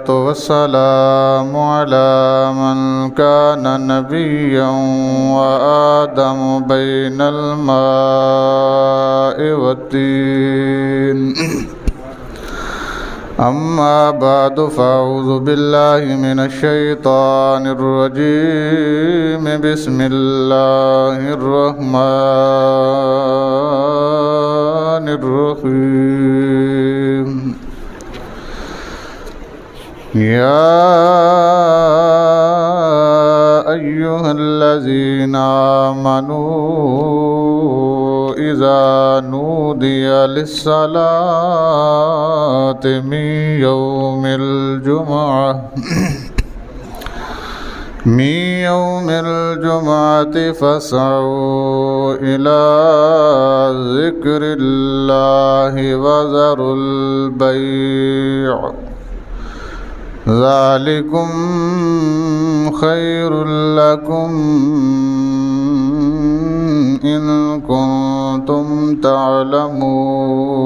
والسلام على من كان نبيا وآدم بين الماء والطين أما بعد فأعوذ بالله من الشيطان الرجيم بسم الله الرحمن الرحيم يا أيها الذين آمنوا إذا نودي للصلاة من يوم الجمعة فاسعوا إلى ذكر الله وذروا البيع ذلكم خير لكم إن كنتم تعلمون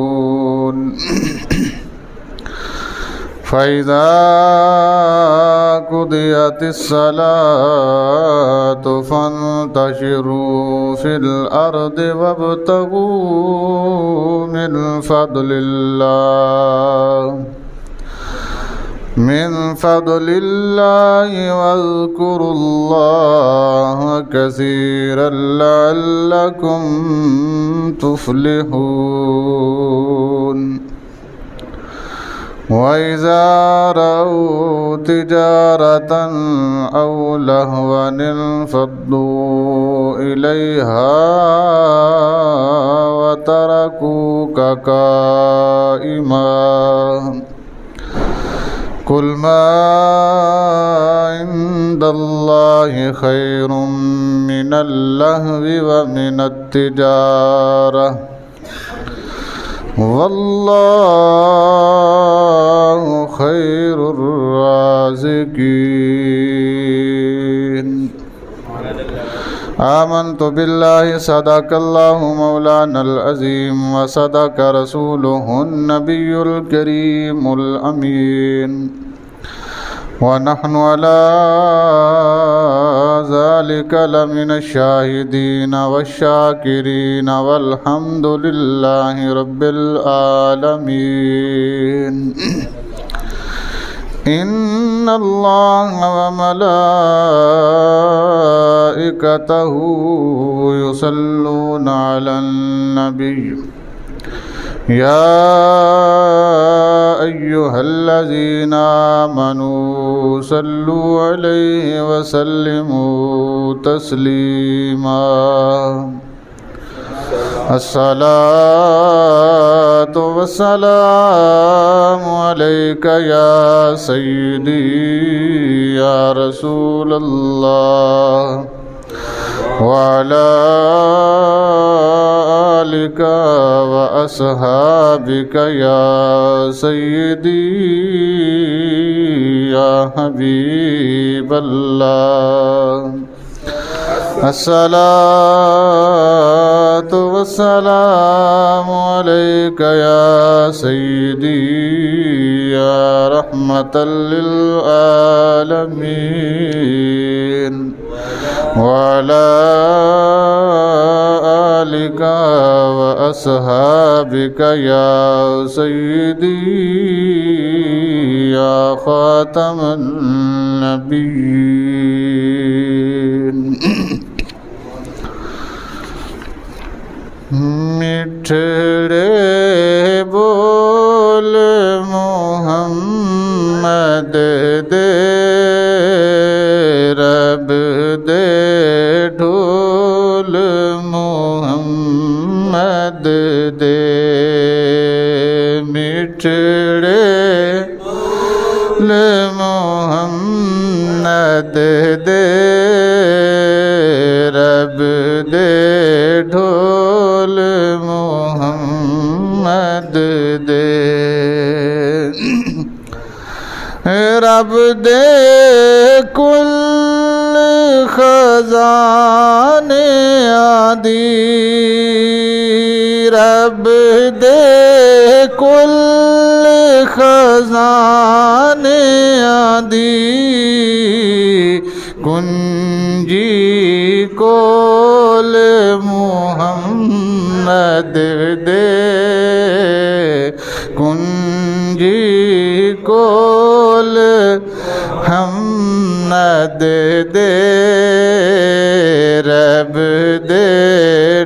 فإذا قضيت الصلاة فانتشروا في الأرض وابتغوا من فضل الله واذكروا الله كثيرا لعلكم تفلحون وإذا رأوا تجارة أو لهوا انفضوا إليها وتركوك قائما قل ما عند الله خير من اللهو ومن التجارة والله خير الرازقين آمنت بالله صدق الله مولانا العظيم وصدق رسوله النبي الكريم الأمين ونحن على ذلك لمن الشاهدين والشاكرين والحمد لله رب العالمين إن الله وملائكته يصلون على النبي يا أيها الذين آمنوا صلوا عليه وسلموا تسليما الصلاة والسلام عليك يا سيدي يا رسول الله وعلى آلك وأصحابك يا سيدي يا حبيب الله الصلاة والسلام عليك يا سيدي يا رحمة للعالمين وعلى آلك وأصحابك يا سيدي يا خاتم النبيين میٹھڑے بول محمد دے رب دے ڈھول محمد دے میٹھڑے بول محمد دے رب دے ڈھول محمد دے رب دے کل خزانے آدی رب دے کل خزانے دی کنجی کول محمد دے کنجی کول محمد دے رب دے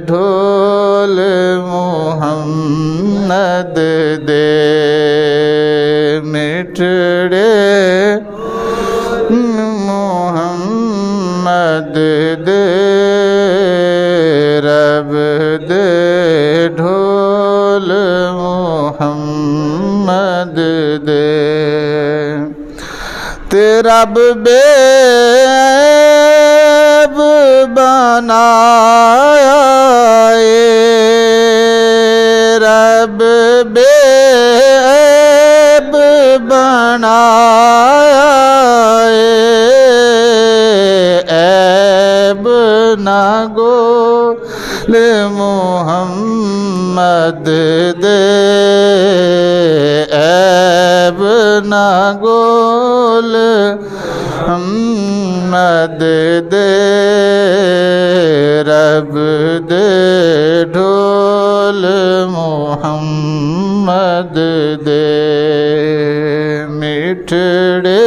ڈھول محمد دے مٹھڑے محمد دے رب دے ڈھول محمد دے رب بے عیب بنایا رب بے عیب بنایا عیب نہ گول محمد دے عیب نہ گول محمد دے رب دے ڈھول محمد دے مٹھڑے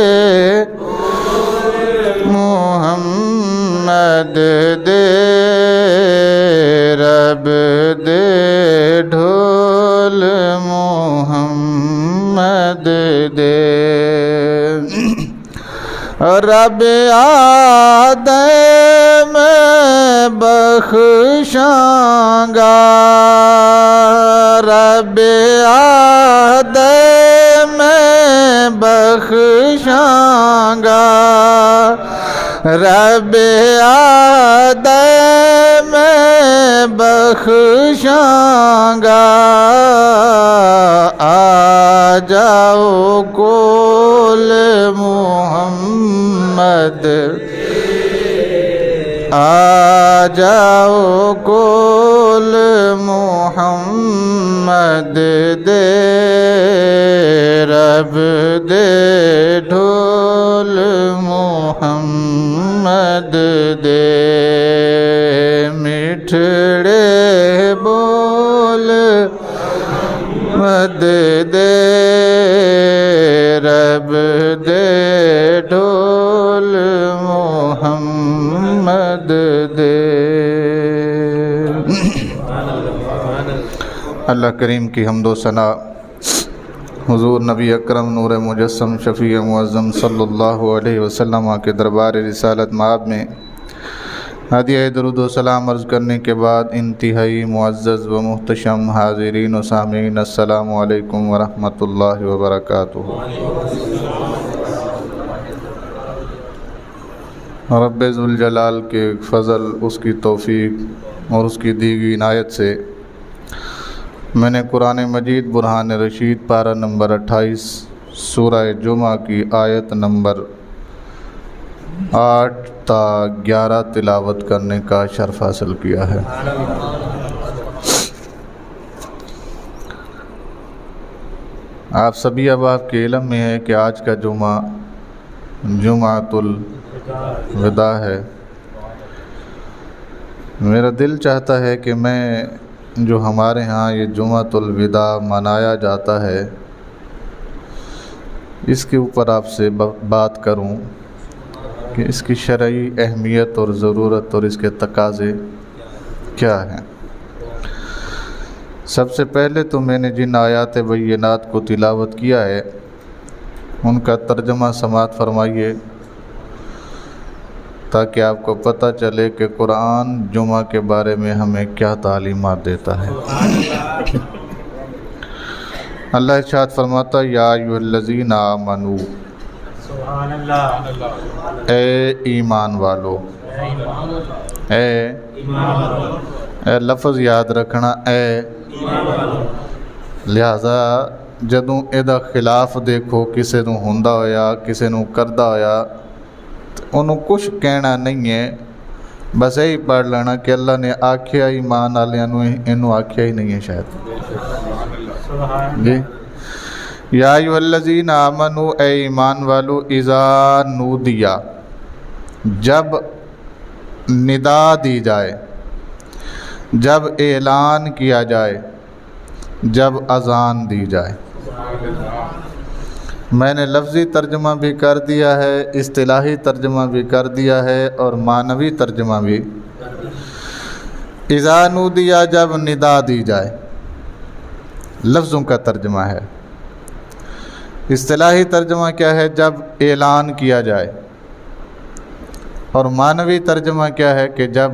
محمد دے رب دے ڈھول محمد دے رب آدم بخشاں گا رب آدم بخشاں گا رب آدم بخشاں گا آ جاؤ کول محمد آ جاؤ کول محمد دے رب دے ڈھول محمد دے مٹھڑے بول محمد دے رب دے ڈھول محمد دے اللہ کریم کی حمد و ثنا حضور نبی اکرم نور مجسم شفیع معظم صلی اللہ علیہ وسلم کے دربار رسالت مآب میں ہدیہ درود و سلام عرض کرنے کے بعد انتہائی معزز و محتشم حاضرین و سامعین السلام علیکم ورحمۃ اللہ وبرکاتہ۔ رب ذوالجلال کے فضل، اس کی توفیق اور اس کی دی گئی عنایت سے میں نے قرآن مجید برہان رشید پارہ نمبر 28 سورہ جمعہ کی آیت نمبر 8 تا 11 تلاوت کرنے کا شرف حاصل کیا ہے۔ آپ سبھی اب آپ کے علم میں ہے کہ آج کا جمعہ جمعۃ الوداع ہے۔ میرا دل چاہتا ہے کہ میں جو ہمارے ہاں یہ جمعۃ الوداع منایا جاتا ہے اس کے اوپر آپ سے بات کروں کہ اس کی شرعی اہمیت اور ضرورت اور اس کے تقاضے کیا ہیں۔ سب سے پہلے تو میں نے جن آیات بینات کو تلاوت کیا ہے ان کا ترجمہ سماعت فرمائیے تاکہ آپ کو پتہ چلے کہ قرآن جمعہ کے بارے میں ہمیں کیا تعلیمات دیتا ہے۔ اللہ ارشاد فرماتا یا ایھا الذین آمنو، سبحان اللہ، اے ایمان والو، اے لفظ یاد رکھنا اے، لہذا جدوں ਇਹਦਾ خلاف دیکھو کسے نوں ہوندا ہویا کسے نوں کردا ہویا انہوں کچھ کہنا نہیں ہے، بس یہی پڑھ لینا کہ اللہ نے آکھیا ایمان والیاں نوں انہوں آکھیا ہی نہیں ہے شاید جی۔ یا ایھا الذین آمنوا اے ایمان والو اذا نودیا جب ندا دی جائے، جب اعلان کیا جائے، جب اذان دی جائے۔ میں نے لفظی ترجمہ بھی کر دیا ہے، اصطلاحی ترجمہ بھی کر دیا ہے اور معنوی ترجمہ بھی۔ اذا نودیا جب ندا دی جائے، لفظوں کا ترجمہ ہے۔ اصطلاحی ترجمہ کیا ہے؟ جب اعلان کیا جائے۔ اور معنوی ترجمہ کیا ہے کہ جب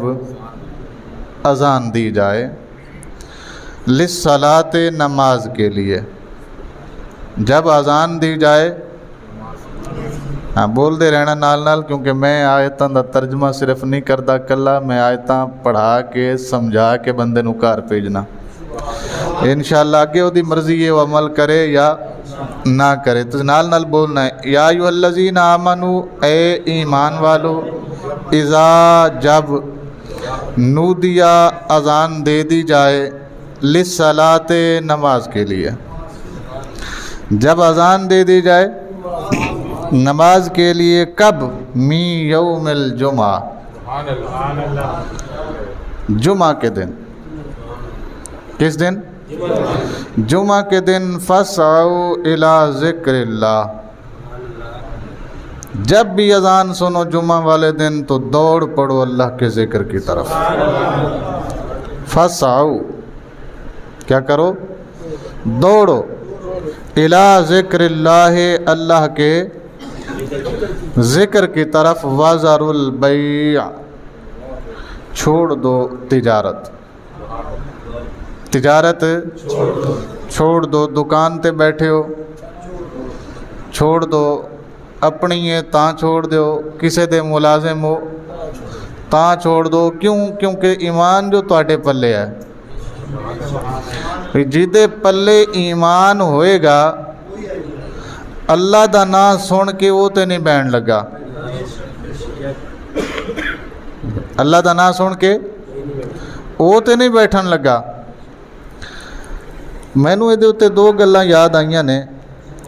اذان دی جائے، للصلاۃ نماز کے لیے، جب اذان دی جائے۔ ہاں بول دے رہنا نال نال، کیونکہ میں آیتاں دا ترجمہ صرف نہیں کردا کلا، میں آیتاں پڑھا کے سمجھا کے بندے نو گھر بھیجنا۔ انشاءاللہ اگے دی مرضی ہے وہ عمل کرے یا نہ کرے، تو نال نال بولنا ہے۔ یا ایھا الذین آمنوا اے ایمان والو، اذا جب نودیا اذان دے دی جائے، للصلاۃ نماز کے لیے، جب اذان دے دی جائے نماز کے لیے، کب؟ می یوم الجمعہ، جمعہ کے دن۔ کس دن؟ جمعہ کے دن۔ فاسعوا الی ذکر اللہ، جب بھی اذان سنو جمعہ والے دن تو دوڑ پڑو اللہ کے ذکر کی طرف۔ فاسعوا، کیا کرو؟ دوڑو، الی ذکر اللہ، اللہ کے ذکر کی طرف۔ وذروا البیع، چھوڑ دو تجارت، تجارت چھوڑ دو۔ دکان تے بیٹھے ہو چھوڑ دو، اپنی ہے تاں چھوڑ دو، کسے دے ملازم ہو تاں چھوڑ دو۔ کیوں؟ کیونکہ ایمان جو تواڈے پلے ہے، جدے پلے ایمان ہوئے گا، اللہ دا نام سن کے وہ تے نہیں بہن لگا، اللہ دا نام سن کے وہ تے نہیں بیٹھن لگا۔ مینوں یہ اتنے دو گلاں یاد آئیاں نے،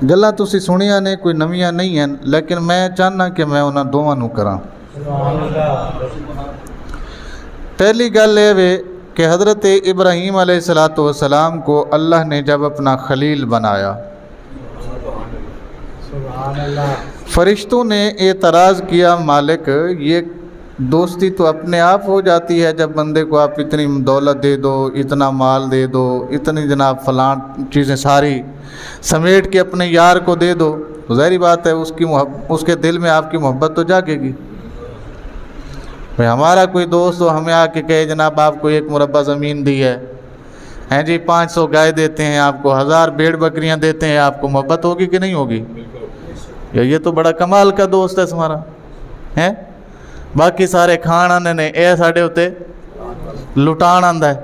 گلاں تسی سنیاں نے، کوئی نویاں نہیں ہیں، لیکن میں چاہنا کہ میں انہاں دوواں نوں کراں۔ پہلی گل یہ ہے کہ حضرت ابراہیم علیہ السلام کو اللہ نے جب اپنا خلیل بنایا، فرشتوں نے اعتراض کیا، مالک یہ دوستی تو اپنے آپ ہو جاتی ہے جب بندے کو آپ اتنی دولت دے دو، اتنا مال دے دو، اتنی جناب فلاں چیزیں ساری سمیٹ کے اپنے یار کو دے دو، ظاہری بات ہے اس کے دل میں آپ کی محبت تو جاگے گی۔ بھئی ہمارا کوئی دوست ہو، ہمیں آ کے کہے جناب آپ کو 1 مربع زمین دی ہے، ہیں جی 500 گائے دیتے ہیں آپ کو، 1000 بھیڑ بکریاں دیتے ہیں آپ کو، محبت ہوگی کہ نہیں ہوگی؟ یہ تو بڑا کمال کا دوست ہے ہمارا، ہیں؟ باقی سارے کھان آنے نے، اے ساڑھے ہوتے لٹان آندہ ہے۔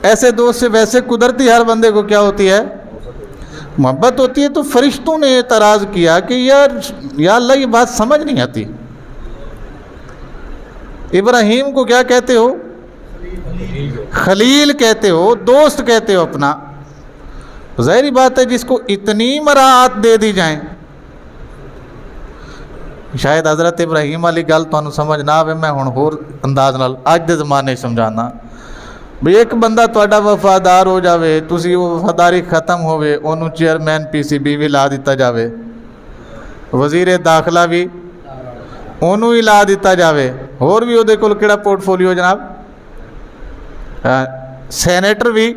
ایسے دوست سے ویسے قدرتی ہر بندے کو کیا ہوتی ہے؟ محبت ہوتی ہے۔ تو فرشتوں نے اعتراض کیا کہ یا اللہ یہ بات سمجھ نہیں آتی، ابراہیم کو کیا کہتے ہو؟ خلیل کہتے ہو، دوست کہتے ہو اپنا۔ ظاہری بات ہے جس کو اتنی مراعات دے دی جائیں، شاید حضرت ابراہیم والی گل تانوں سمجھ نہ آوے، میں ہن ہور انداز نال اج دے زمانے سمجھانا۔ بھی ایک بندہ تہاڈا وفادار ہو جاوے، تسی وہ وفاداری ختم ہوے، اونوں چیئرمین PCB بھی لا دیتا جاوے، وزیر داخلہ بھی اونوں ہی لا دیتا جاوے، اور بھی وہ کول کیڑا پورٹ فولیو جناب، سینیٹر بھی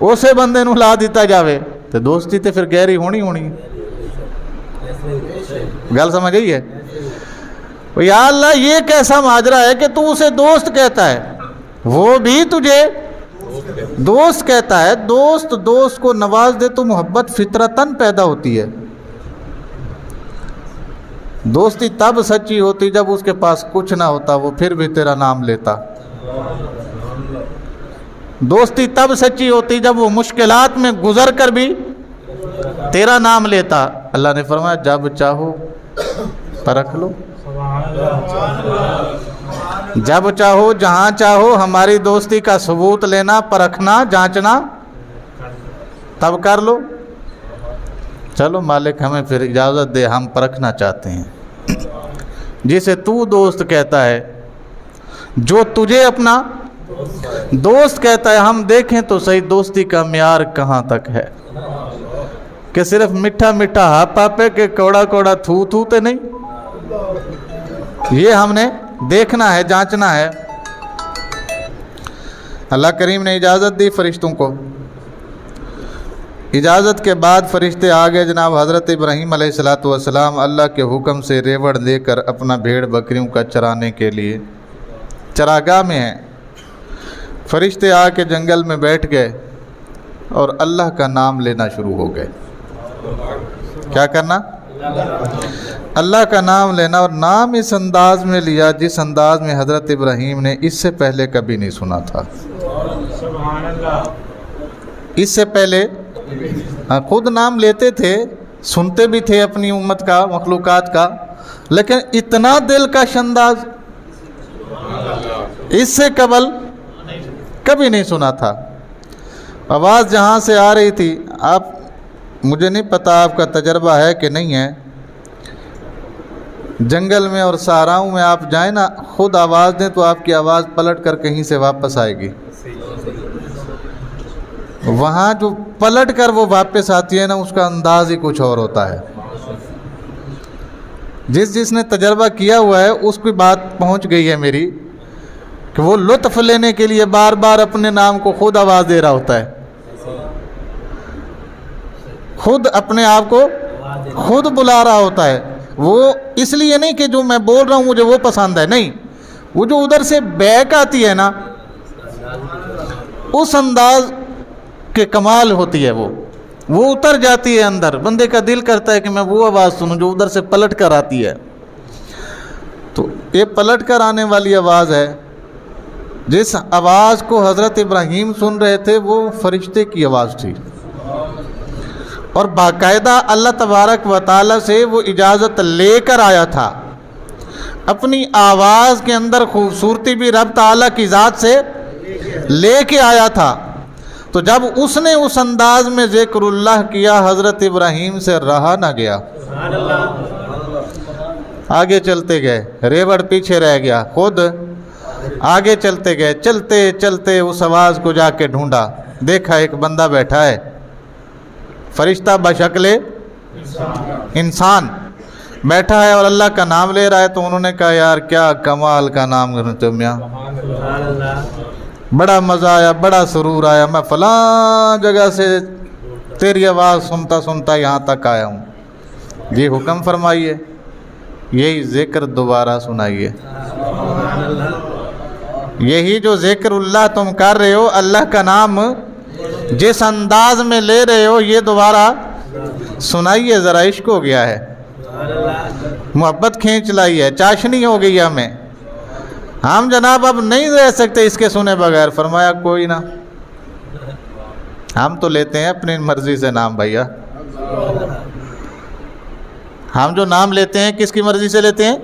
اسے بندے نو لا دیتا جاوے، تو دوستی تے پھر گہری ہونی ہونی۔ گل سمجھ گئی ہے؟ یا اللہ یہ کیسا ماجرا ہے کہ تو اسے دوست کہتا ہے، وہ بھی تجھے دوست کہتا ہے۔ دوست کو نواز دے تو محبت فطرتاً پیدا ہوتی ہے۔ دوستی تب سچی ہوتی جب اس کے پاس کچھ نہ ہوتا، وہ پھر بھی تیرا نام لیتا۔ دوستی تب سچی ہوتی جب وہ مشکلات میں گزر کر بھی تیرا نام لیتا۔ اللہ نے فرمایا جب چاہو پرکھ لو، جب چاہو جہاں چاہو ہماری دوستی کا ثبوت لینا، پرکھنا، جانچنا، تب کر لو. چلو مالک ہمیں پھر اجازت دے، ہم پرکھنا چاہتے ہیں. جسے تو دوست کہتا ہے، جو تجھے اپنا دوست کہتا ہے، ہم دیکھیں تو صحیح دوستی کا معیار کہاں تک ہے. کہ صرف میٹھا میٹھا ہاپ ہاپے کہ کوڑا کوڑا تھو تھو تے نہیں. یہ ہم نے دیکھنا ہے، جانچنا ہے. اللہ کریم نے اجازت دی فرشتوں کو. اجازت کے بعد فرشتے آگے جناب حضرت ابراہیم علیہ السلام اللہ کے حکم سے ریوڑ لے کر اپنا بھیڑ بکریوں کا چرانے کے لیے چراگاہ میں ہیں. فرشتے آ کے جنگل میں بیٹھ گئے اور اللہ کا نام لینا شروع ہو گئے. کیا کرنا؟ اللہ کا نام لینا. اور نام اس انداز میں لیا جس انداز میں حضرت ابراہیم نے اس سے پہلے کبھی نہیں سنا تھا. سبحان اللہ. اس سے پہلے خود نام لیتے تھے، سنتے بھی تھے اپنی امت کا، مخلوقات کا، لیکن اتنا دلکش انداز اس سے قبل کبھی نہیں سنا تھا. آواز جہاں سے آ رہی تھی، آپ مجھے نہیں پتا آپ کا تجربہ ہے کہ نہیں ہے، جنگل میں اور صحراؤں میں آپ جائیں نا، خود آواز دیں تو آپ کی آواز پلٹ کر کہیں سے واپس آئے گی. وہاں جو پلٹ کر وہ واپس آتی ہے نا، اس کا انداز ہی کچھ اور ہوتا ہے. جس نے تجربہ کیا ہوا ہے اس کی بات پہنچ گئی ہے میری، کہ وہ لطف لینے کے لیے بار بار اپنے نام کو خود آواز دے رہا ہوتا ہے. خود اپنے آپ کو خود بلا رہا ہوتا ہے. وہ اس لیے نہیں کہ جو میں بول رہا ہوں مجھے وہ پسند ہے، نہیں، وہ جو ادھر سے بیک آتی ہے نا، اس انداز کے کمال ہوتی ہے. وہ اتر جاتی ہے اندر. بندے کا دل کرتا ہے کہ میں وہ آواز سنوں جو ادھر سے پلٹ کر آتی ہے. تو یہ پلٹ کر آنے والی آواز ہے. جس آواز کو حضرت ابراہیم سن رہے تھے وہ فرشتے کی آواز تھی، اور باقاعدہ اللہ تبارک و تعالیٰ سے وہ اجازت لے کر آیا تھا. اپنی آواز کے اندر خوبصورتی بھی رب تعالیٰ کی ذات سے لے کے آیا تھا. تو جب اس نے اس انداز میں ذکر اللہ کیا، حضرت ابراہیم سے رہا نہ گیا. آگے چلتے گئے، ریوڑ پیچھے رہ گیا، خود آگے چلتے گئے. چلتے چلتے اس آواز کو جا کے ڈھونڈا، دیکھا ایک بندہ بیٹھا ہے، فرشتہ بشکل انسان بیٹھا ہے اور اللہ کا نام لے رہا ہے. تو انہوں نے کہا یار کیا کمال کا نام کرتے ہو میاں، بڑا مزہ آیا، بڑا سرور آیا، میں فلاں جگہ سے تیری آواز سنتا سنتا یہاں تک آیا ہوں. جی حکم فرمائیے، یہی ذکر دوبارہ سنائیے. یہی جو ذکر اللہ تم کر رہے ہو، اللہ کا نام جس انداز میں لے رہے ہو، یہ دوبارہ سنائیے. ذرا عشق ہو گیا ہے، محبت کھینچ لائی ہے، چاشنی ہو گئی ہمیں. ہم جناب اب نہیں رہ سکتے اس کے سنے بغیر. فرمایا کوئی نہ، ہم تو لیتے ہیں اپنی مرضی سے نام بھیا. ہم جو نام لیتے ہیں کس کی مرضی سے لیتے ہیں؟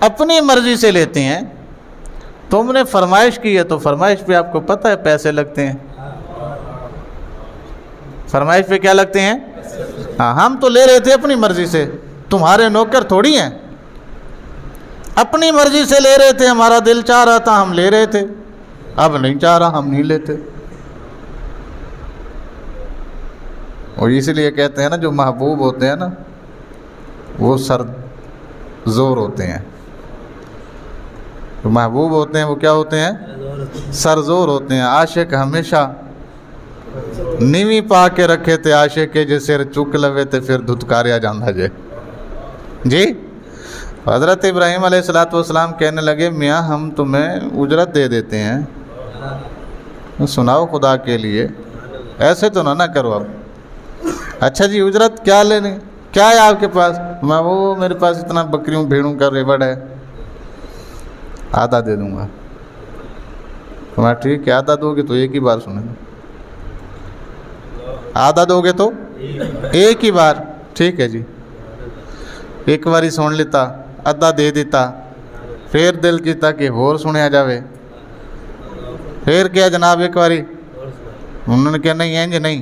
اپنی مرضی سے لیتے ہیں. تم نے فرمائش کی ہے تو فرمائش پہ آپ کو پتہ ہے پیسے لگتے ہیں. فرمائش پہ کیا لگتے ہیں؟ ہاں، ہم تو لے رہے تھے اپنی مرضی سے، تمہارے نوکر تھوڑی ہیں. اپنی مرضی سے لے رہے تھے، ہمارا دل چاہ رہا تھا ہم لے رہے تھے، اب نہیں چاہ رہا ہم نہیں لیتے. اور اسی لیے کہتے ہیں نا جو محبوب ہوتے ہیں نا وہ سر زور ہوتے ہیں. جو محبوب ہوتے ہیں وہ کیا ہوتے ہیں؟ سر زور ہوتے ہیں. عاشق ہمیشہ نیوی پا کے رکھے تے عاشق کے جے سر چک لوے تے پھر دھتکاریا جاندہ جے. جی حضرت ابراہیم علیہ السلام کہنے لگے میاں ہم تمہیں اجرت دے دیتے ہیں، سناؤ خدا کے لیے، ایسے تو نہ کرو. اب اچھا جی اجرت کیا لینے، کیا ہے آپ کے پاس؟ میں وہ میرے پاس اتنا بکریوں بھیڑوں کا ریوڑ ہے، آدھا دے دوں گا. میں ٹھیک ہے، آدھا دو گے تو ایک ہی بار سنیں گے، آدھا دو گے تو ایک ہی بار. ٹھیک ہے جی. ایک باری سن لیتا، ادھا دے دیتا، پھر دل کیتا کہ اور سنیا جاوے. پھر کیا جناب ایک باری انہوں نے کہا نہیں اینج نہیں،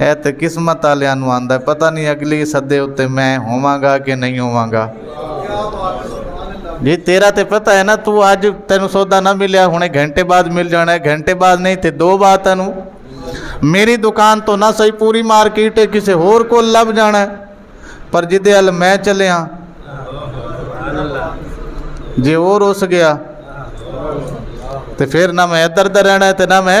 ਇਹ ਤੇ ਕਿਸਮਤ ਵਾਲਿਆਂ ਨੂੰ ਆਂਦਾ, ਪਤਾ ਨਹੀਂ ਅਗਲੀ ਸੱਦੇ ਉੱਤੇ ਮੈਂ ਹੋਵਾਂਗਾ ਕਿ ਨਹੀਂ ਹੋਵਾਂਗਾ। ਜੀ ਤੇਰਾ ਤੇ ਪਤਾ ਹੈ ਨਾ, ਤੂੰ ਅੱਜ ਤੈਨੂੰ ਸੌਦਾ ਨਾ ਮਿਲਿਆ, ਹੁਣੇ ਘੰਟੇ ਬਾਅਦ ਮਿਲ ਜਾਣਾ ਹੈ, ਘੰਟੇ ਬਾਅਦ ਨਹੀਂ ਤੇ 2 ਬਾਅਦ ਤੈਨੂੰ ਮੇਰੀ ਦੁਕਾਨ ਤੋਂ ਨਾ ਸਹੀ ਪੂਰੀ ਮਾਰਕੀਟ ਕਿਸੇ ਹੋਰ ਕੋਲ ਲੱਭ ਜਾਣਾ ਹੈ, ਪਰ ਜਿਹਦੇ ਵੱਲ ਮੈਂ ਚੱਲਿਆ ਜੇ ਉਹ ਰੁੱਸ ਗਿਆ ਤੇ ਫਿਰ ਨਾ ਮੈਂ ਇੱਧਰ ਦਾ ਰਹਿਣਾ ਤੇ ਨਾ ਮੈਂ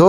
2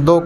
2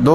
2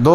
2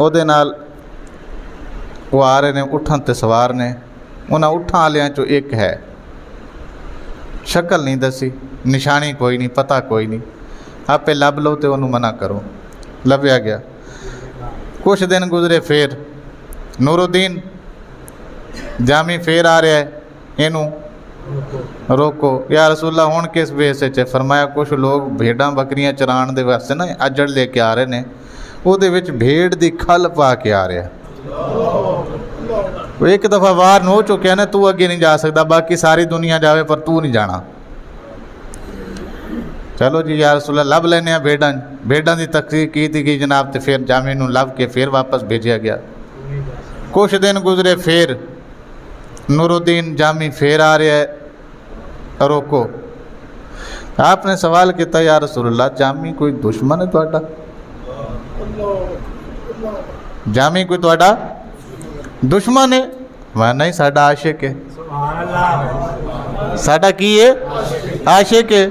ਉਹਦੇ ਨਾਲ ਉਹ ਆ ਰਹੇ ਨੇ, ਉਠਾਂ ਤੇ ਸਵਾਰ ਨੇ। ਉਹਨਾਂ ਉਠਾਂ ਵਾਲਿਆਂ 'ਚੋਂ ਇੱਕ ਹੈ, ਸ਼ਕਲ ਨਹੀਂ ਦੱਸੀ, ਨਿਸ਼ਾਨੀ ਕੋਈ ਨਹੀਂ, ਪਤਾ ਕੋਈ ਨਹੀਂ, ਆਪੇ ਲੱਭ ਲਓ ਤੇ ਉਹਨੂੰ ਮਨਾ ਕਰੋ। ਲੱਭਿਆ ਗਿਆ। ਕੁਛ ਦਿਨ ਗੁਜ਼ਰੇ, ਫੇਰ ਨੂਰੁਦੀਨ ਜਾਮੀ ਫੇਰ ਆ ਰਿਹਾ ਹੈ, ਇਹਨੂੰ ਰੋਕੋ। ਯਾ ਰਸੂਲullah ਹੁਣ ਕਿਸ ਵੇਸ 'ਚ? ਫਰਮਾਇਆ ਕੁਛ ਲੋਕ ਭੇਡਾਂ ਬੱਕਰੀਆਂ ਚਰਾਉਣ ਦੇ ਵਾਸਤੇ ਨਾ ਅਜੜ ਲੈ ਕੇ ਆ ਰਹੇ ਨੇ, ਉਹਦੇ ਵਿੱਚ ਭੇਡ ਦੀ ਖੱਲ ਪਾ ਕੇ ਆ ਰਿਹਾ। ਉਹ ਇੱਕ ਦਫਾ ਵਾਰ ਹੋ ਚੁੱਕਿਆ ਨਾ, ਤੂੰ ਅੱਗੇ ਨਹੀਂ ਜਾ ਸਕਦਾ, ਬਾਕੀ ਸਾਰੀ ਦੁਨੀਆ ਜਾਵੇ ਪਰ ਤੂੰ ਨਹੀਂ ਜਾਣਾ। ਚਲੋ ਜੀ ਯਾ ਰਸੂਲullah ਲੱਭ ਲੈਂਦੇ ਹਾਂ ਭੇਡਾਂ ਦੀ ਤਸਦੀਕ ਕੀਤੀ ਗਈ ਜਨਾਬ, ਤੇ ਫਿਰ ਜਾਮੇ ਨੂੰ ਲੱਭ ਕੇ ਫਿਰ ਵਾਪਸ ਭੇਜਿਆ ਗਿਆ। ਕੁਛ ਦਿਨ ਗੁਜ਼ਰੇ, ਫਿਰ ਨੂਰੁਦੀਨ ਜਾਮੀ ਫੇਰ ਆ ਰਿਹਾ ਹੈ, ਰੋਕੋ। آپ نے سوال کیا یا رسول اللہ جامی کوئی دشمن ہے تہاڈا؟ جامی کوئی تہاڈا دشمن ہے؟ میں نہیں، ساڈا عاشق ہے۔ ساڈا کی ہے؟ عاشق ہے۔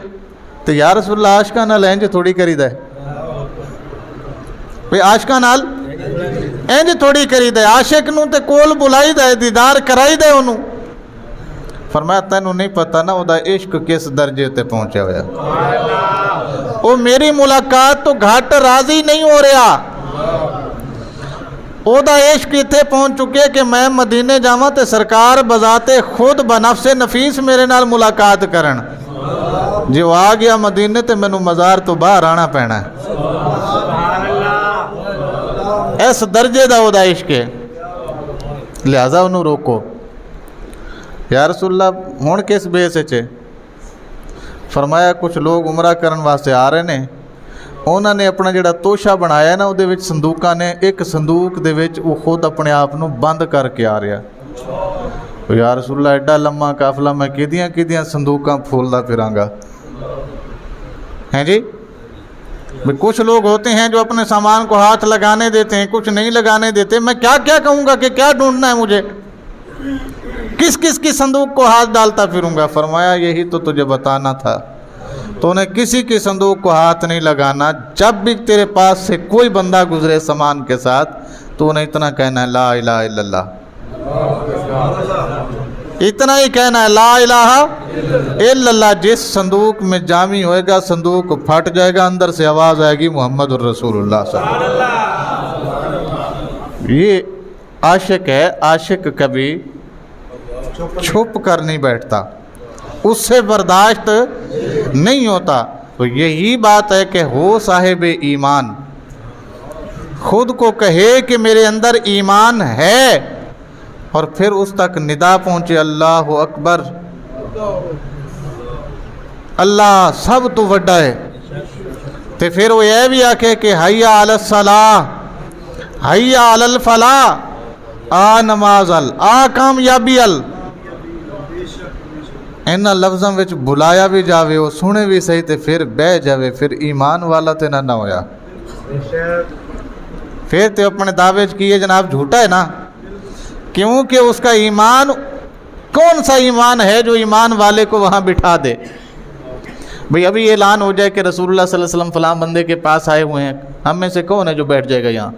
تو یا رسول اللہ عاشقاں نال انج تھوڑی کریدا ہے، بھئی عاشقاں نال انج تھوڑی کریدا ہے، عاشق نوں تے کول بلائیدا ہے، دیدار کرائیدا ہے انہوں۔ فرمایا تینوں نہیں پتہ نا وہ عشق کس درجے تے پہنچا ہوا، وہ میری ملاقات تو گھٹ راضی نہیں ہو رہا، وہ عشق اتنے پہنچ چکے کہ میں مدینے جاواں تے سرکار بذات خود بنفس نفیس میرے نال ملاقات کرن، جی وہ آ گیا مدینے تے مینوں مزار تو باہر آنا پینا ہے۔ اس درجے دا وہ عشق ہے، لہذا انہوں روکو۔ یا رسول اللہ ہون کس بیس ہے؟ فرمایا کچھ لوگ عمرہ کرن واسطے آ رہے ہیں، انہوں نے اپنا جڑا توشہ بنایا نا، وہ صندوقاں نے، ایک صندوق دے وچ وہ خود اپنے آپ نو بند کر کے آ رہا۔ یا رسول اللہ ایڈا لمحہ قافلہ میں کدیاں صندوقاں پھولدا پھراں گا؟ ہیں جی، کچھ لوگ ہوتے ہیں جو اپنے سامان کو ہاتھ لگانے دیتے ہیں، کچھ نہیں لگانے دیتے۔ میں کیا کہوں گا کہ کیا ڈھونڈنا ہے مجھے، کس کس کی صندوق کو ہاتھ ڈالتا پھروں گا؟ فرمایا یہی تو تجھے بتانا تھا، تو انہیں کسی کی صندوق کو ہاتھ نہیں لگانا۔ جب بھی تیرے پاس سے کوئی بندہ گزرے سامان کے ساتھ تو انہیں اتنا کہنا ہے لا الہ الا اللہ، اتنا ہی کہنا ہے لا الہ الا اللہ۔ جس صندوق میں جامی ہوئے گا صندوق پھٹ جائے گا، اندر سے آواز آئے گی محمد الرسول اللہ صلی اللہ علیہ وسلم۔ یہ عاشق ہے، عاشق کبھی چھپ کر نہیں بیٹھتا، اس سے برداشت نہیں ہوتا۔ تو یہی بات ہے کہ ہو صاحب ایمان، خود کو کہے کہ میرے اندر ایمان ہے، اور پھر اس تک ندا پہنچے اللہ اکبر، اللہ سب تو وڈا ہے، تو پھر وہ یہ بھی آکھے کہ حیا علی الصلاح، حیا علی الفلاح، آ نماز ال، آ کامیابی ال۔ انہاں لفظاں وچ بلایا بھی جاوے، وہ سنے بھی صحیح تے پھر بہ جاوے، پھر ایمان والا تے نہ ہویا، پھر تے اپنے دعوے کیے جناب جھوٹا ہے نا، کیونکہ اس کا ایمان کون سا ایمان ہے جو ایمان والے کو وہاں بٹھا دے؟ بھئی ابھی اعلان ہو جائے کہ رسول اللہ صلی اللہ علیہ وسلم فلاں بندے کے پاس آئے ہوئے ہیں، ہم میں سے کون ہے جو بیٹھ جائے گا یہاں؟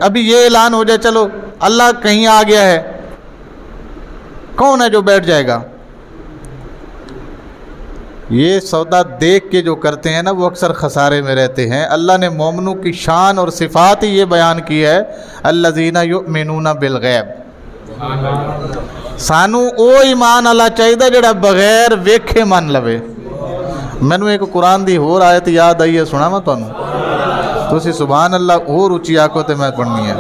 ابھی یہ اعلان ہو جائے چلو اللہ کہیں آ گیا ہے، کون ہے جو بیٹھ جائے گا؟ یہ سودا دیکھ کے جو کرتے ہیں نا وہ اکثر خسارے میں رہتے ہیں۔ اللہ نے مومنوں کی شان اور صفات ہی یہ بیان کی ہے، الذین یؤمنون بالغیب۔ سانو او ایمان اللہ چاہیے جڑا بغیر ویکھے من لوے۔ مینوں ایک قرآن دی ہور آیت یاد آئی ہے، سناواں تانوں؟ تسی سبحان اللہ اور اچھی آکھو تے میں پڑھنی ہے۔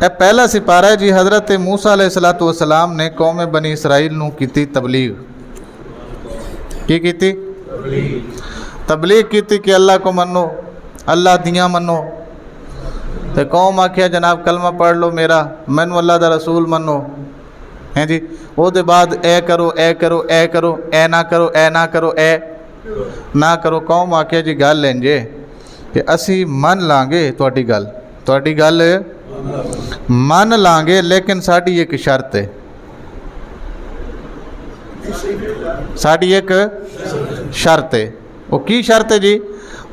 اے پہلا سپارہ ہے جی، حضرت موسیٰ علیہ السلام نے قوم بنی اسرائیل نو کیتی تبلیغ۔ کی کیتی؟ تبلیغ کیتی کہ اللہ کو منو، اللہ دیاں منو۔ تے قوم آکھیا جناب کلمہ پڑھ لو میرا، مینوں اللہ دا رسول منو، ہیں جی۔ او دے بعد اے کرو اے کرو اے کرو، اے نہ کرو اے نہ کرو اے نہ کرو۔ قوم آکھیا جی گل لینجے کہ اسی من لانگے تہاڈی گل مان لانگے، لیکن ساڈی ایک شرط ہے، ساڈی ایک شرط ہے۔ وہ کی شرط ہے جی؟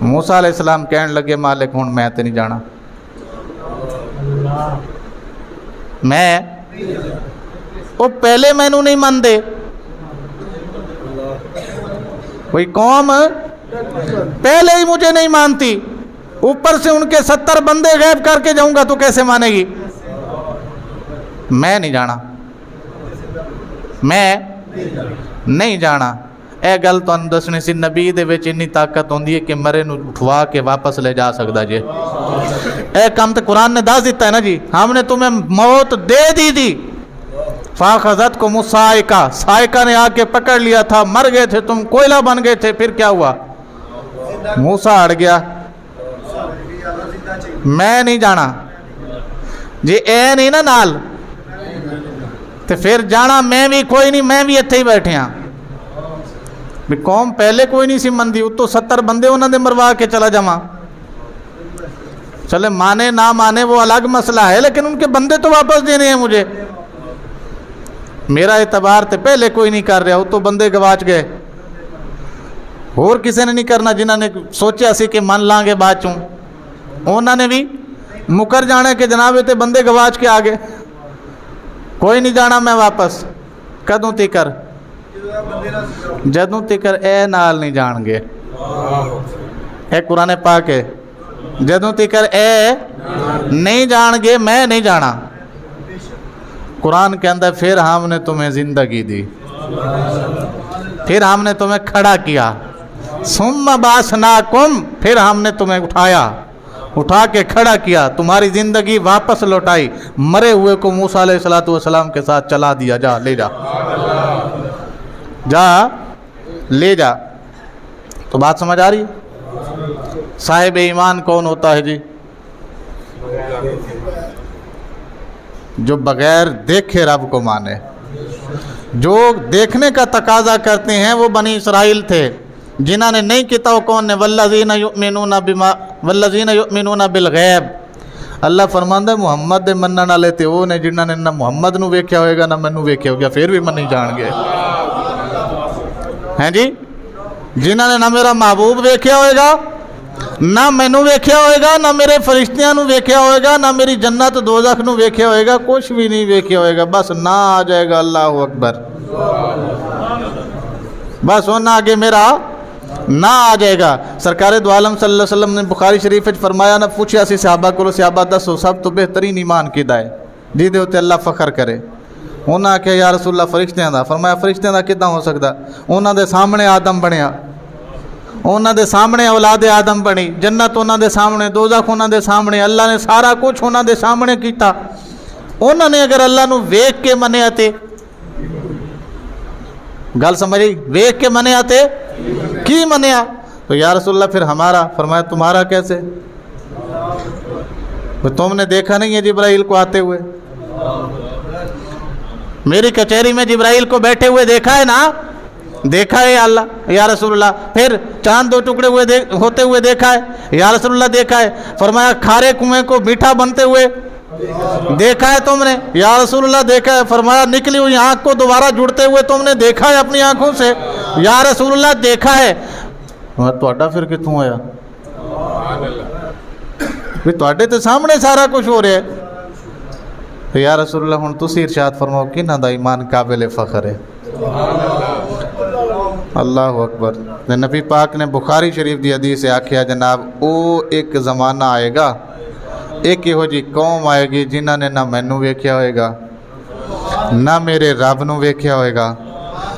موسیٰ علیہ السلام کہن لگے مالک ہن میں تے نہیں جانا، میں وہ پہلے مینوں نہیں مندے، کوئی قوم پہلے ہی مجھے نہیں مانتی، اوپر سے ان کے 70 بندے غائب کر کے جاؤں گا تو کیسے مانے گی؟ میں نہیں جانا، میں نہیں جانا۔ اے گل تو دسنی سی، نبی دے وچ اتنی طاقت ہوندی ہے کہ مرے نو اٹھوا کے واپس لے جا سکتا جی۔ اے کام تو قرآن نے دس دیتا ہے نا جی، ہم نے تمہیں موت دے دی تھی، فاخذتکم الصاعقہ، صاعقہ نے آ کے پکڑ لیا تھا، مر گئے تھے تم، کوئلہ بن گئے تھے، پھر کیا ہوا؟ موسیٰ اڑ گیا، میں نہیں جانا جی، اے نہیں نا نال تو پھر جانا میں بھی کوئی نہیں، میں بھی اتھے ہی بیٹھے ہاں۔ قوم پہلے کوئی نہیں سی مندی، تو 70 بندے انہوں نے مروا کے چلا جاواں، چلے مانے نہ مانے وہ الگ مسئلہ ہے، لیکن ان کے بندے تو واپس دینے ہیں مجھے۔ میرا اعتبار تے پہلے کوئی نہیں کر رہا، وہ تو بندے گواچ گئے، اور کسی نے نہیں کرنا، جنہوں نے سوچا سی کہ من لیں گے بعد چوں، انہوں نے بھی مکر جانے کہ جناب تے بندے گواچ کے آگے، کوئی نہیں جانا میں واپس۔ کدوں تکر؟ جدوں تکر اے نال نہیں جان گے، اے قرآن پاک ہے، جدوں تکر اے نہیں جان گے میں نہیں جانا۔ قرآن کے اندر پھر ہم نے تمہیں زندگی دی، پھر ہم نے تمہیں کھڑا کیا، ثم بعثناکم، پھر ہم نے تمہیں اٹھا کے کھڑا کیا، تمہاری زندگی واپس لوٹائی، مرے ہوئے کو موسیٰ علیہ السلام کے ساتھ چلا دیا، جا لے جا، جا لے جا۔ تو بات سمجھ آ رہی ہے؟ صاحب ایمان کون ہوتا ہے جی؟ جو بغیر دیکھے رب کو مانے، جو دیکھنے کا تقاضا کرتے ہیں وہ بنی اسرائیل تھے، جنہوں نے نہیں کیتا وہ کون نے؟ والذین یؤمنون بالغیب۔ اللہ فرماندا ہے محمد دے منن والے تے وہ نے جنہوں نے نہ محمد نو ویکھیا ہوئے گا نہ مینوں ویکھیا ہوگا، پھر بھی منی جان گے، ہیں جی؟ جنہوں نے نہ میرا محبوب ویکھیا ہوئے گا، نہ مینوں ویکھیا ہوئے گا، نہ میرے فرشتیاں نو ویکھیا ہوئے گا، نہ میری جنت دوزخ نو ویکھیا ہوئے گا، کچھ بھی نہیں ویکھیا ہوئے گا، بس نہ آ جائے گا اللہ اکبر، بس ہونا آگے میرا نہ آ جائے گا۔ سرکار دو عالم صلی اللہ علیہ وسلم نے بخاری شریف وچ فرمایا نہ پوچھیا سی صحابہ کو، صحابہ دسو سب تو بہترین ایمان کیدا ہے جی دے تے اللہ فخر کرے؟ انہاں آکھیا یا رسول اللہ فرشتیاں دا۔ فرمایا فرشتیاں دا کداں ہو سکدا؟ انہاں دے سامنے آدم بنیا، انہاں دے سامنے اولاد آدم بنی، جنت انہاں دے سامنے، دوزخ انہاں دے سامنے، اللہ نے سارا کچھ انہاں دے سامنے کیتا۔ انہاں نے اگر اللہ نو ویکھ کے منیا تے گل سمجھی، ویکھ کے منیا تے کی منیا؟ تو یا رسول اللہ پھر ہمارا؟ فرمایا تمہارا کیسے؟ تم نے دیکھا نہیں ہے جبرائیل کو آتے ہوئے؟ میری کچہری میں جبرائیل کو بیٹھے ہوئے دیکھا ہے نا؟ دیکھا ہے یا اللہ یا رسول اللہ؟ پھر چاند 2 ٹکڑے ہوتے ہوئے دیکھا ہے یا رسول اللہ؟ دیکھا ہے۔ فرمایا کھارے کنویں کو میٹھا بنتے ہوئے دیکھا ہے تم نے یا رسول اللہ؟ دیکھا ہے۔ فرمایا نکلی ہوئی آنکھ کو دوبارہ جڑتے ہوئے تم نے دیکھا ہے اپنی آنکھوں سے یا رسول اللہ؟ دیکھا ہے۔ تہاڈا پھر کتوں آیا؟ تہاڈے تے سامنے سارا کچھ ہو رہا ہے یا رسول اللہ ہن تسی ارشاد فرماؤ کنہاں دا ایمان قابل فخر ہے؟ اللہ اکبر۔ نبی پاک نے بخاری شریف دی حدیث سے آکھیا جناب او ایک زمانہ آئے گا، ایک یہو جی قوم آئے گی جنہاں نے نہ مینوں ویکھیا ہوئے گا، نہ میرے رب نو ویکھیا ہوئے گا،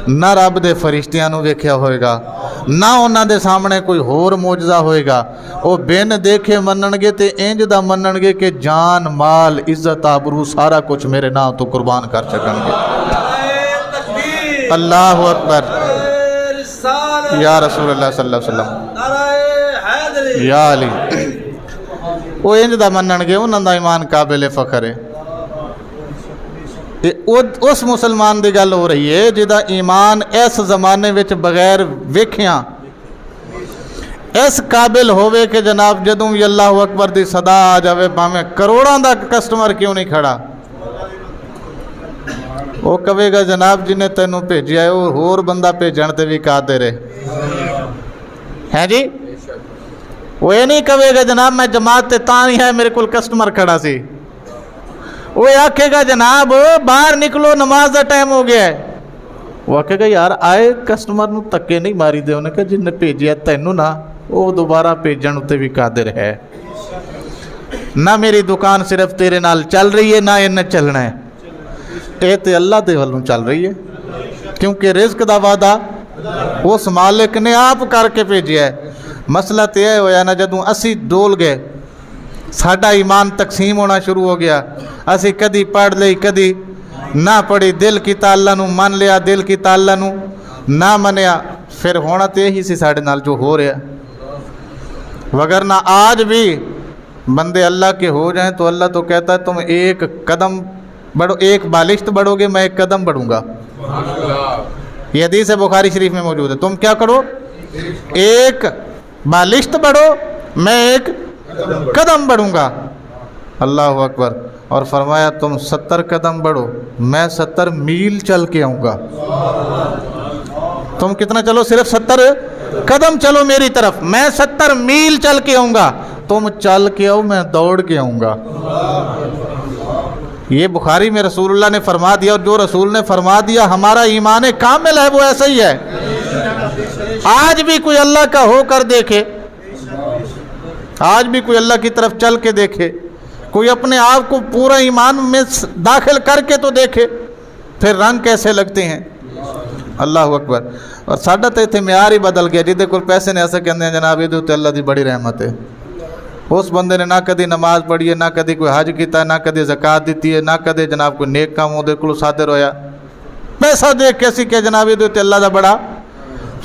نہ رب دے فرشتیاں نو ویکھیا ہوئے گا، نہ انہاں دے سامنے کوئی ہور معجزہ ہوئے گا، وہ بن دیکھے منن گے تے انج دا منن گے کہ جان مال عزت آبرو سارا کچھ میرے نام تو قربان کر سکن گے۔ اللہ اکبر یا رسول اللہ صلی اللہ علیہ وسلم یا علی، وہ انج دا منن گے، انہاں دا ایمان قابل فخر ہے۔ اس مسلمان دی گل ہو رہی ہے جہاں ایمان اس زمانے وچ بغیر ویکھیاں اس قابل ہوئے کہ جناب جدوں بھی اللہ اکبر دی صدا آ جاوے پاویں کروڑاں دا کسٹمر کیوں نہیں کھڑا، وہ کہے گا جناب جنہیں تینوں بھیجیا ہے وہ ہور بندہ بھیجن تے بھی قادر ہے، ہیں جی؟ وہ یہ نہیں کہے گا جناب میں جماعت تے تاں نہیں ہے میرے کو کسٹمر کھڑا سی، وہ آکھے گا جناب باہر نکلو نماز دا ٹائم ہو گیا ہے، وہ آکھے گا یار آئے کسٹمر نو تکے نہیں ماری دے، انہیں کہا جن نے بھیجیا تینوں نہ وہ دوبارہ بھیجن تے بھی قادر ہے، نہ میری دکان صرف تیرے نال چل رہی ہے نہ انہیں چلنا ہے، اے تے اللہ دے والوں چل رہی ہے، کیونکہ رزق دا وعدہ اس مالک نے آپ کر کے بھیجیا ہے۔ مسئلہ تے یہ ہویا نا جدوں اسی ڈول گئے ساڈا ایمان تقسیم ہونا شروع ہو گیا، اسی کدی پڑھ لئی کدی نہ پڑھی، دل کیتا اللہ نو من لیا، دل کیتا اللہ نو نہ منیا، پھر ہونا تے یہی سی ساڈے نال جو ہو رہا، وگرنہ آج بھی بندے اللہ کے ہو جائیں تو اللہ تو کہتا ہے تم ایک قدم بڑھو، ایک بالشت بڑھو گے میں ایک قدم بڑھوں گا، یہ حدیث بخاری شریف میں موجود ہے، تم کیا کرو ایک بالشت بڑھو میں ایک قدم بڑھوں گا، اللہ اکبر، اور فرمایا تم 70 قدم بڑھو میں 70 میل چل کے آؤں گا، تم کتنا چلو صرف 70 قدم چلو میری طرف، میں 70 میل چل کے آؤں گا، تم چل کے آؤ میں دوڑ کے آؤں گا۔ یہ بخاری میں رسول اللہ نے فرما دیا، اور جو رسول نے فرما دیا ہمارا ایمان کامل ہے وہ ایسا ہی ہے۔ آج بھی کوئی اللہ کا ہو کر دیکھے، آج بھی کوئی اللہ کی طرف چل کے دیکھے، کوئی اپنے آپ کو پورا ایمان میں داخل کر کے تو دیکھے، پھر رنگ کیسے لگتے ہیں، اللہ اکبر۔ اور ساڈا تو اتنے معیار ہی بدل گیا، جہدے کول پیسے نے ایسا کہتے ہیں جناب یہ تو اللہ دی بڑی رحمت ہے، اس بندے نے نہ کدی نماز پڑھی ہے، نہ کدی کوئی حج کیتا ہے، نہ کدی زکات دیتی ہے، نہ کدی جناب کوئی نیک کام وہ دے کولوں صادر ہویا، پیسہ دیکھ کے اسی کہ جناب یہ تو اللہ دا بڑا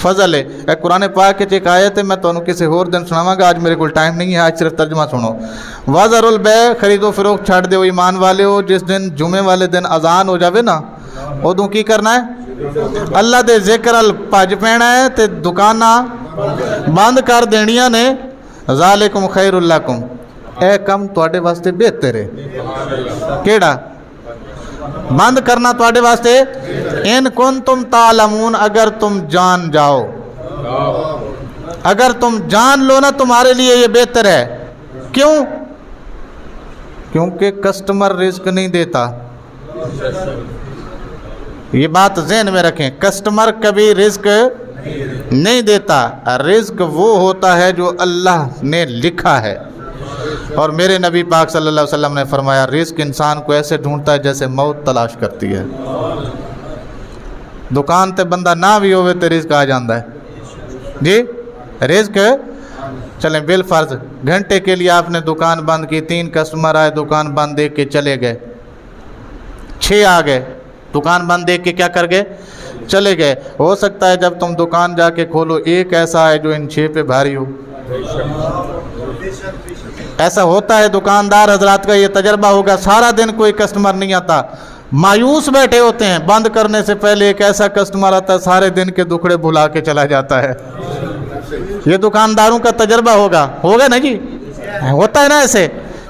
فضل ہے۔ ایک قرآن پاک کے ایک آیت ہے، میں تمہیں کسی اور دن سناواں گا، آج میرے کو ٹائم نہیں ہے، آج صرف ترجمہ سنو۔ وَذَرُوا الْبَيْعَ، خرید و فروخت چھاڑ دیو ایمان والے ہو، جس دن جمعے والے دن اذان ہو جاوے نا ادوں کی کرنا ہے، اللہ دے ذکر ال بھج پینا ہے تے دکاناں بند کر دینیاں نے، ذالکم خیر لکم، اے کم تواڈے واسطے بہتر ہے، کیڑا بند کرنا تواڈے واسطے، ان کنتم تعلمون، اگر تم جان جاؤ، اگر تم جان لو نا تمہارے لیے یہ بہتر ہے، کیوں؟ کیونکہ کسٹمر رزق نہیں دیتا، یہ بات ذہن میں رکھیں، کسٹمر کبھی رزق نہیں دیتا، رزق وہ ہوتا ہے جو اللہ نے لکھا ہے، اور میرے نبی پاک صلی اللہ علیہ وسلم نے فرمایا رزق انسان کو ایسے ڈھونڈتا ہے جیسے موت تلاش کرتی ہے، دکان تے بندہ نہ بھی ہوئے تو رزق آ جاندہ ہے، جی رزق چلیں بالفرض گھنٹے کے لیے آپ نے دکان بند کی، 3 کسٹمر آئے دکان بند دیکھ کے چلے گئے، 6 آ گئے دکان بند دیکھ کے کیا کر گئے چلے گئے، ہو سکتا ہے جب تم دکان جا کے کھولو ایک ایسا ہے جو ان 6 پہ بھاری ہو، ایسا ہوتا ہے، دکاندار حضرات کا یہ تجربہ ہوگا، سارا دن کوئی کسٹمر نہیں آتا، مایوس بیٹھے ہوتے ہیں، بند کرنے سے پہلے ایک ایسا کسٹمر آتا ہے سارے دن کے دکھڑے بھلا کے چلا جاتا ہے، یہ دکانداروں کا تجربہ ہوگا نا جی، ہوتا ہے نا ایسے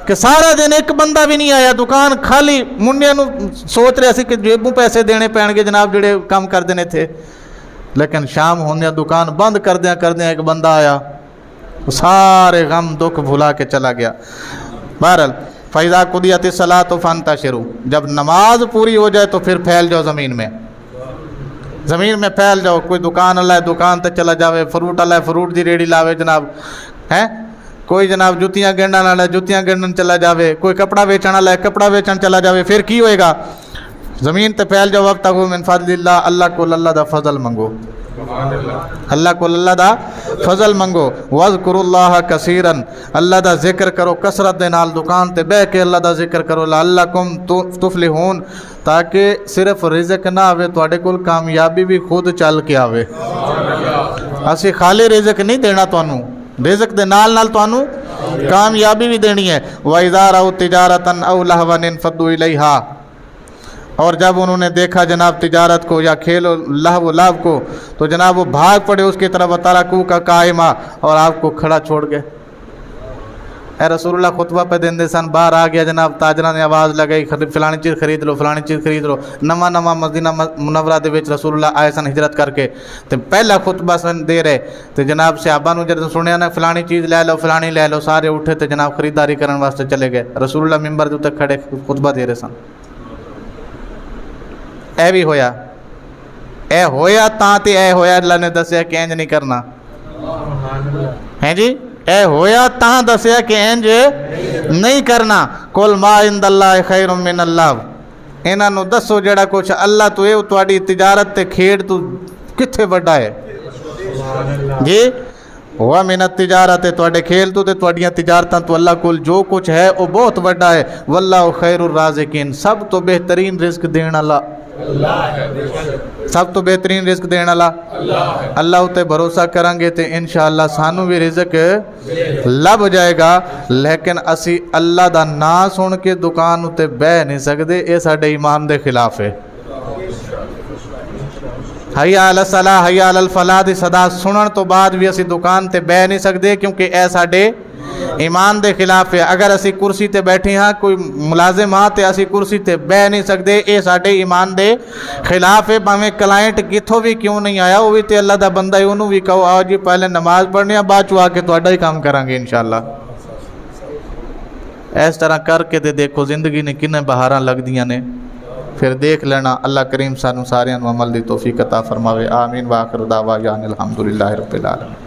کہ سارا دن ایک بندہ بھی نہیں آیا، دکان خالی، منڈیاں نو سوچ رہے سی کہ جیبوں پیسے دینے پین گے جناب جڑے کام کر دینے تھے، لیکن شام ہونے دکان بند کر دیا ایک بندہ آیا، سارے غم دکھ بھلا کے چلا گیا۔ بہرحال فَإِذَا قُضِيَتِ الصَّلَاةُ فَانْتَشِرُوا، جب نماز پوری ہو جائے تو پھر پھیل جاؤ زمین میں پھیل جاؤ، کوئی دکان اللہ ہے دکان تے چلا جاوے، فروٹ اللہ ہے فروٹ دی ریڑھی لاوے جناب، ہیں کوئی جناب جوتیاں گنڈن والا ہے جوتیاں گنڈن چلا جاوے، کوئی کپڑا بیچن والا ہے کپڑا بیچن چلا جاوے، پھر کی ہوئے گا؟ زمین تے پھیل جاؤ، وابتغوا من فضل اللہ، اللہ کو اللہ دا فضل منگو، اللہ کو اللہ دا فضل منگو، وَاذْكُرُوا اللَّهَ كَثِيرًا، اللہ دا ذکر کرو کثرت دے نال، دکان تے بہ کے اللہ دا ذکر کرو، لَعَلَّكُمْ تُفْلِحُونَ، تاکہ صرف رزق نہ آوے تواڈے کول کامیابی بھی خود چل کے آوے، اسی خالی رزق نہیں دینا تانوں، رزق دے نال نال تانوں کامیابی بھی دینی ہے۔ وَإِذَا رَأَوْا تِجَارَةً أَوْ لَهْوًا انفضوا إِلَيْهَا، اور جب انہوں نے دیکھا جناب تجارت کو یا کھیل و لعب کو تو جناب وہ بھاگ پڑے اس کی طرف، وَتَرَكُوكَ قَائِمًا، اور آپ کو کھڑا چھوڑ گئے، اے رسول اللہ خطبہ پہ دیندے سن، باہر آ گیا جناب تاجرہ نے آواز لگائی فلانی چیز خرید لو، فلانی چیز خرید لو۔ نواں مدینہ منورہ دے وچ رسول اللہ آئے سن ہجرت کر کے، تے پہلا خطبہ سن دے رہے، تے جناب صحابہ نو جب سنیا نا فلانی چیز لے لو فلانی لے لو، سارے اٹھے تے جناب خریداری کرن واسطے چلے گئے۔ رسول اللہ ممبر دے اوتے کھڑے خطبہ دے رہے سن۔ اے بھی ہویا، اے ہویا تاں تے اے ہویا اللہ نے دسیا کہ انج نہیں کرنا، ہیں جی اے ہویا تاں دسیا کہ انج نہیں کرنا۔ قل ما عند اللہ خیر من اللہ، انہاں نو دسو جڑا کچھ اللہ تو اے تہاڈی تجارت تے کھیڈ تو کتھے وڈا ہے جی؟ ہوا من التجارت تواڈے کھیل تو تے تواڈیاں تجارتاں تو اللہ کول جو کچھ ہے وہ بہت وڈا ہے۔ واللہ خیر الرازقین، سب تو بہترین رزق دین والا سب تو بہترین رزق دین والا اللہ اتے بھروسہ کریں گے تے انشاءاللہ سانو بھی رزق لب جائے گا۔ لیکن اسی اللہ دا نام سن کے دکان اتے بہ نہیں سکتے، اے ساڈے ایمان دے خلاف ہے۔ حیا علی الصلاۃ حیا علی الفلاح دی صدا سنن تو بعد بھی اسی دکان تے بہ نہیں سکتے، کیونکہ اے ساڈے ایمان دے خلاف ہے۔ اگر اسی کرسی تے بیٹھے ہاں کوئی ملازم ہاں تے اسی کرسی تے بہ نہیں سکتے، اے ساڈے ایمان دے خلاف ہے۔ بھاویں کلائنٹ کتھوں بھی کیوں نہیں آیا، وہ بھی تے اللہ دا بندہ ہے، انہوں بھی کہو آؤ جی پہلے نماز پڑھنے بعد چ آ کے تہاڈا ہی کام کریں گے انشاءاللہ۔ اس طرح کر کے تے دیکھو زندگی نے کنے بہاراں لگدیاں نے، پھر دیکھ لینا۔ اللہ کریم سانو ساریاں نو عمل دی توفیق عطا فرماوے۔ آمین۔ وآخر دعوانا الحمدللہ رب العالمین۔